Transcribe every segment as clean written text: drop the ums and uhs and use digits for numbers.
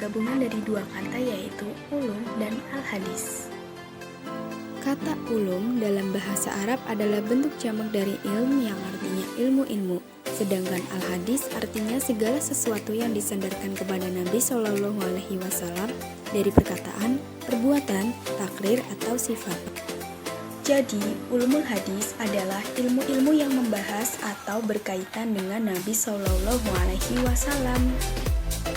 gabungan dari dua kata yaitu ulum dan al-hadis. Kata ulum dalam bahasa Arab adalah bentuk jamak dari ilm yang artinya ilmu-ilmu, sedangkan al-hadis artinya segala sesuatu yang disandarkan kepada Nabi Shallallahu Alaihi Wasallam dari perkataan, perbuatan, takrir atau sifat. Jadi, ulumul hadis adalah ilmu-ilmu yang membahas atau berkaitan dengan Nabi Shallallahu Alaihi Wasallam.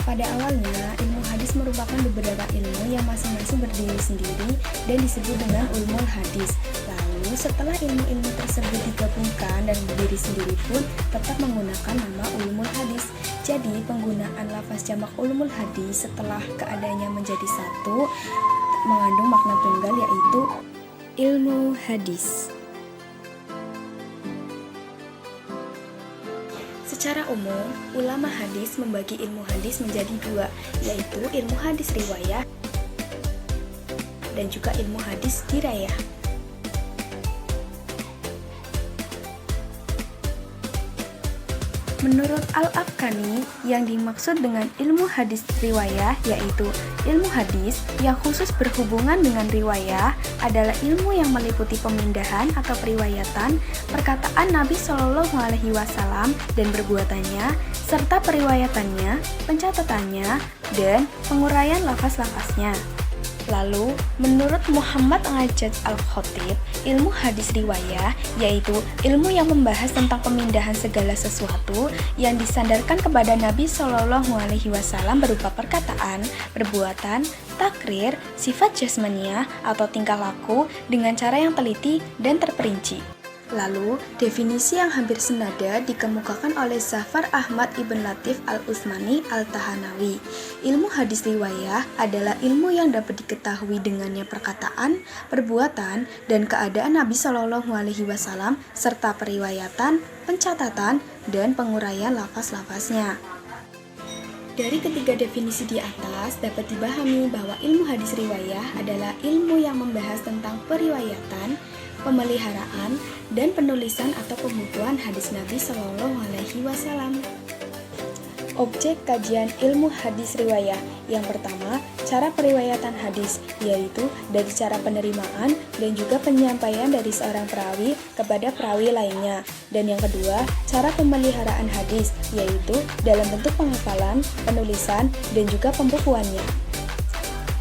Pada awalnya, ilmu hadis merupakan beberapa ilmu yang masing-masing berdiri sendiri dan disebut dengan ulumul hadis. Lalu, setelah ilmu-ilmu tersebut digabungkan dan berdiri sendiri pun tetap menggunakan nama ulumul hadis. Jadi, penggunaan lafaz jamak ulumul hadis setelah keadaannya menjadi satu mengandung makna tunggal yaitu ilmu hadis. Secara umum, ulama hadis membagi ilmu hadis menjadi dua, yaitu ilmu hadis riwayah dan juga ilmu hadis dirayah. Menurut Al-Afkani, yang dimaksud dengan ilmu hadis riwayah yaitu ilmu hadis yang khusus berhubungan dengan riwayah adalah ilmu yang meliputi pemindahan atau periwayatan perkataan Nabi Shallallahu Alaihi Wasallam dan perbuatannya, serta periwayatannya, pencatatannya, dan penguraian lafaz-lafaznya. Lalu, menurut Muhammad Ngajaj Al-Khatib, ilmu hadis riwayah yaitu ilmu yang membahas tentang pemindahan segala sesuatu yang disandarkan kepada Nabi Shallallahu Alaihi Wasallam berupa perkataan, perbuatan, takrir, sifat jasmania atau tingkah laku dengan cara yang teliti dan terperinci. Lalu, definisi yang hampir senada dikemukakan oleh Zafar Ahmad Ibn Latif Al-Utsmani Al-Tahanawi. Ilmu hadis riwayah adalah ilmu yang dapat diketahui dengannya perkataan, perbuatan, dan keadaan Nabi Shallallahu Alaihi Wasallam serta periwayatan, pencatatan, dan penguraian lafaz-lafaznya. Dari ketiga definisi di atas dapat dipahami bahwa ilmu hadis riwayah adalah ilmu yang membahas tentang periwayatan, pemeliharaan, dan penulisan atau pembukuan hadis Nabi Shallallahu Alaihi Wasallam. Objek kajian ilmu hadis riwayah yang pertama, cara periwayatan hadis, yaitu dari cara penerimaan dan juga penyampaian dari seorang perawi kepada perawi lainnya. Dan yang kedua, cara pemeliharaan hadis, yaitu dalam bentuk penghafalan, penulisan, dan juga pembukuannya.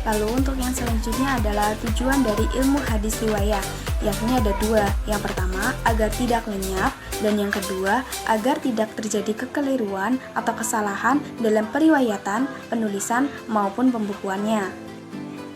Lalu untuk yang selanjutnya adalah tujuan dari ilmu hadis riwayah, yakni ada dua. Yang pertama, agar tidak lenyap, dan yang kedua, agar tidak terjadi kekeliruan atau kesalahan dalam periwayatan, penulisan, maupun pembukuannya.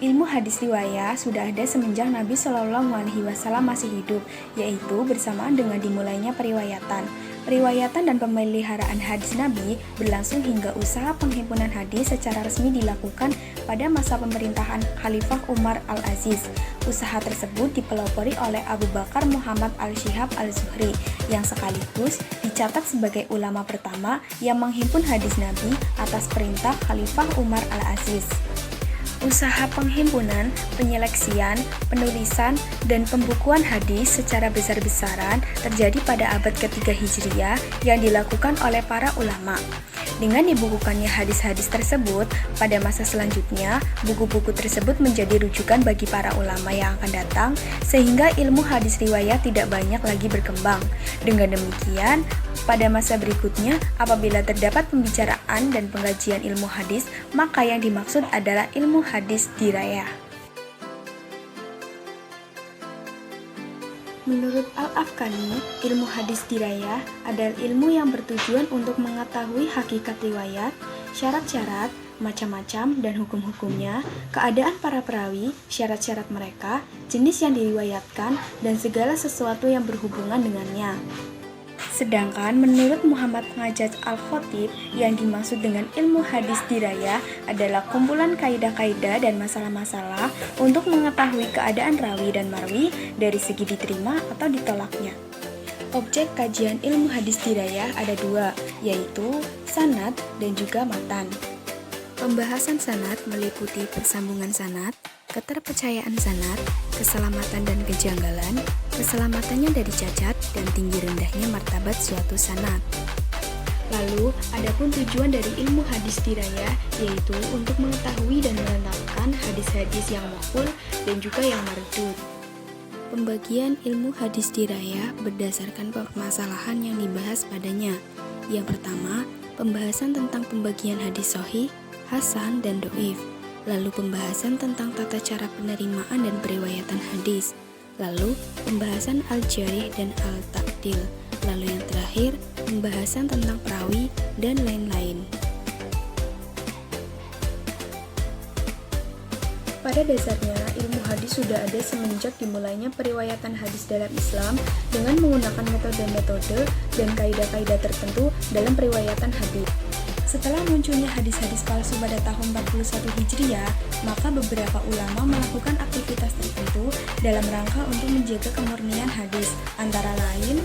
Ilmu hadis riwayah sudah ada semenjak Nabi Shallallahu Alaihi Wasallam masih hidup, yaitu bersamaan dengan dimulainya periwayatan. Periwayatan dan pemeliharaan hadis Nabi berlangsung hingga usaha penghimpunan hadis secara resmi dilakukan pada masa pemerintahan Khalifah Umar Al-Aziz. Usaha tersebut dipelopori oleh Abu Bakar Muhammad Al-Shihab Al-Zuhri yang sekaligus dicatat sebagai ulama pertama yang menghimpun hadis Nabi atas perintah Khalifah Umar Al-Aziz. Usaha penghimpunan, penyeleksian, penulisan, dan pembukuan hadis secara besar-besaran terjadi pada abad ketiga Hijriah yang dilakukan oleh para ulama. Dengan dibukukannya hadis-hadis tersebut, pada masa selanjutnya, buku-buku tersebut menjadi rujukan bagi para ulama yang akan datang, sehingga ilmu hadis riwayah tidak banyak lagi berkembang. Dengan demikian, pada masa berikutnya, apabila terdapat pembicaraan dan pengkajian ilmu hadis, maka yang dimaksud adalah ilmu hadis dirayah. Menurut Al-Afkani, ilmu hadis dirayah adalah ilmu yang bertujuan untuk mengetahui hakikat riwayat, syarat-syarat, macam-macam dan hukum-hukumnya, keadaan para perawi, syarat-syarat mereka, jenis yang diriwayatkan, dan segala sesuatu yang berhubungan dengannya. Sedangkan menurut Muhammad Ngajaj Al-Khatib, yang dimaksud dengan ilmu hadis dirayah adalah kumpulan kaidah-kaidah dan masalah-masalah untuk mengetahui keadaan rawi dan marwi dari segi diterima atau ditolaknya. Objek kajian ilmu hadis dirayah ada dua, yaitu sanad dan juga matan. Pembahasan sanad meliputi persambungan sanad, keterpercayaan sanad, keselamatan dan kejanggalan, keselamatannya dari cacat, dan tinggi rendahnya martabat suatu sanad. Lalu, adapun tujuan dari ilmu hadis dirayah yaitu untuk mengetahui dan menetapkan hadis-hadis yang maqbul dan juga yang mardud. Pembagian ilmu hadis dirayah berdasarkan permasalahan yang dibahas padanya. Yang pertama, pembahasan tentang pembagian hadis sahih, hasan, dan do'if. Lalu pembahasan tentang tata cara penerimaan dan periwayatan hadis. Lalu pembahasan al-jarih dan al-ta'dil. Lalu yang terakhir, pembahasan tentang perawi dan lain-lain. Pada dasarnya, ilmu hadis sudah ada semenjak dimulainya periwayatan hadis dalam Islam dengan menggunakan metode-metode dan kaidah-kaidah tertentu dalam periwayatan hadis. Setelah munculnya hadis-hadis palsu pada tahun 41 Hijriah, maka beberapa ulama melakukan aktivitas tertentu dalam rangka untuk menjaga kemurnian hadis, antara lain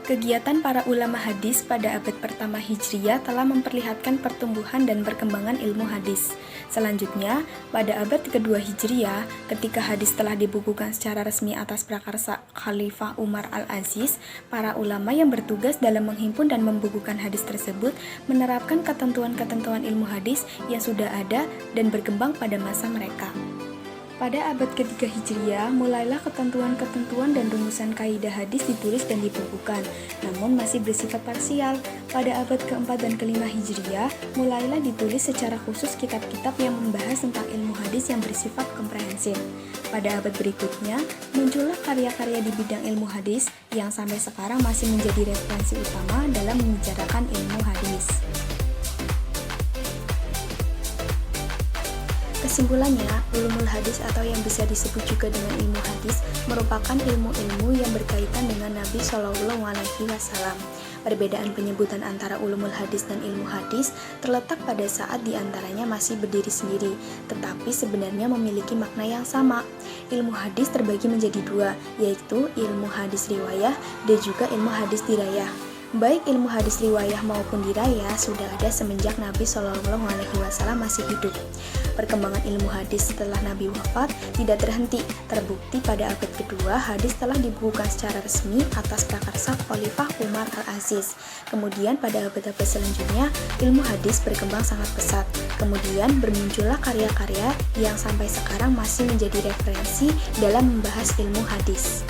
kegiatan para ulama hadis pada abad pertama Hijriah telah memperlihatkan pertumbuhan dan perkembangan ilmu hadis. Selanjutnya, pada abad kedua Hijriah, ketika hadis telah dibukukan secara resmi atas prakarsa Khalifah Umar al-Aziz, para ulama yang bertugas dalam menghimpun dan membukukan hadis tersebut menerapkan ketentuan-ketentuan ilmu hadis yang sudah ada dan berkembang pada masa mereka. Pada abad ketiga Hijriah, mulailah ketentuan-ketentuan dan rumusan kaidah hadis ditulis dan dibukukan, namun masih bersifat parsial. Pada abad keempat dan kelima Hijriah, mulailah ditulis secara khusus kitab-kitab yang membahas tentang ilmu hadis yang bersifat komprehensif. Pada abad berikutnya, muncullah karya-karya di bidang ilmu hadis yang sampai sekarang masih menjadi referensi utama dalam membicarakan ilmu hadis. Kesimpulannya, ulumul hadis atau yang bisa disebut juga dengan ilmu hadis merupakan ilmu-ilmu yang berkaitan dengan Nabi Shallallahu Alaihi Wasallam. Perbedaan penyebutan antara ulumul hadis dan ilmu hadis terletak pada saat diantaranya masih berdiri sendiri, tetapi sebenarnya memiliki makna yang sama. Ilmu hadis terbagi menjadi dua, yaitu ilmu hadis riwayah dan juga ilmu hadis dirayah. Baik ilmu hadis riwayah maupun dirayah sudah ada semenjak Nabi Shallallahu Alaihi Wasallam masih hidup. Perkembangan ilmu hadis setelah Nabi wafat tidak terhenti. Terbukti pada abad kedua hadis telah dibukukan secara resmi atas prakarsa Khalifah Umar al-Aziz. Kemudian pada abad-abad selanjutnya ilmu hadis berkembang sangat pesat. Kemudian bermuncullah karya-karya yang sampai sekarang masih menjadi referensi dalam membahas ilmu hadis.